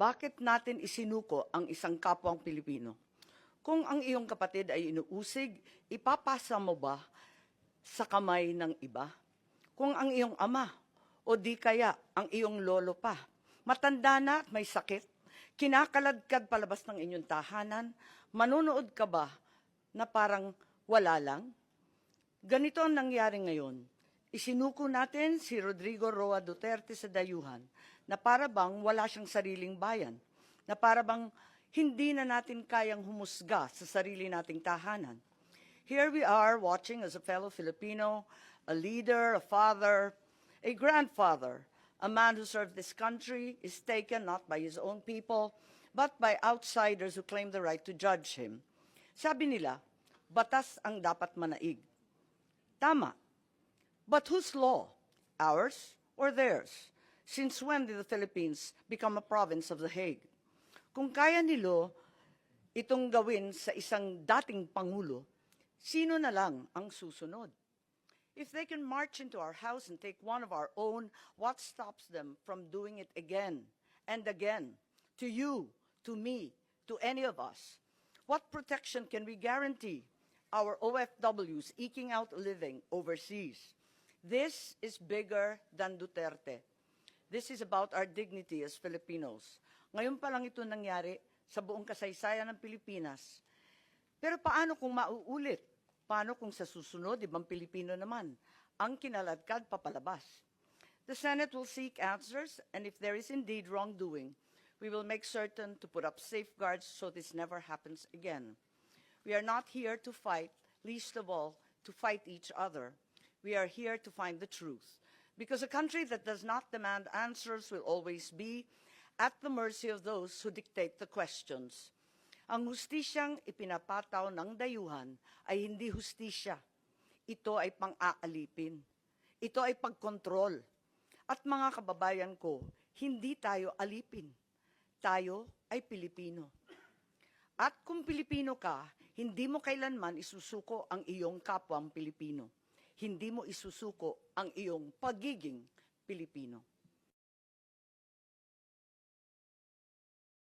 Bakit natin isinuko ang isang kapwang Pilipino? Kung ang iyong kapatid ay inuusig, ipapasa mo ba sa kamay ng iba? Kung ang iyong ama o di kaya ang iyong lolo pa, matanda na at may sakit, kinakaladkad palabas ng inyong tahanan, manunood ka ba na parang wala lang? Ganito ang nangyari ngayon. Isinuko natin si Rodrigo Roa Duterte sa dayuhan na para bang wala siyang sariling bayan, na para bang hindi na natin kayang humusga sa sarili nating tahanan. Here we are watching as a fellow Filipino, a leader, a father, a grandfather, a man who served this country is taken not by his own people, but by outsiders who claim the right to judge him. Sabi nila, batas ang dapat manaig. Tama. But whose law? Ours or theirs? Since when did the Philippines become a province of The Hague? Kung kaya nilo itong gawin sa isang dating pangulo, sino na lang ang susunod? If they can march into our house and take one of our own, what stops them from doing it again and again? To you, to me, to any of us. What protection can we guarantee our OFWs eking out a living overseas? This is bigger than Duterte. This is about our dignity as Filipinos. Ngayon pa lang ito nangyari sa buong kasaysayan ng Pilipinas. Pero paano kung mauulit? Paano kung sa susunod, ibang Pilipino naman, ang kinaladkad papalabas? The Senate will seek answers, and if there is indeed wrongdoing, we will make certain to put up safeguards so this never happens again. We are not here to fight, least of all, to fight each other. We are here to find the truth. Because a country that does not demand answers will always be at the mercy of those who dictate the questions. Ang hustisyang ipinapataw ng dayuhan ay hindi hustisya. Ito ay pang-aalipin. Ito ay pagkontrol. At mga kababayan ko, hindi tayo alipin. Tayo ay Pilipino. At kung Pilipino ka, hindi mo kailanman isusuko ang iyong kapwang Pilipino. Hindi mo isusuko ang iyong pagiging Pilipino.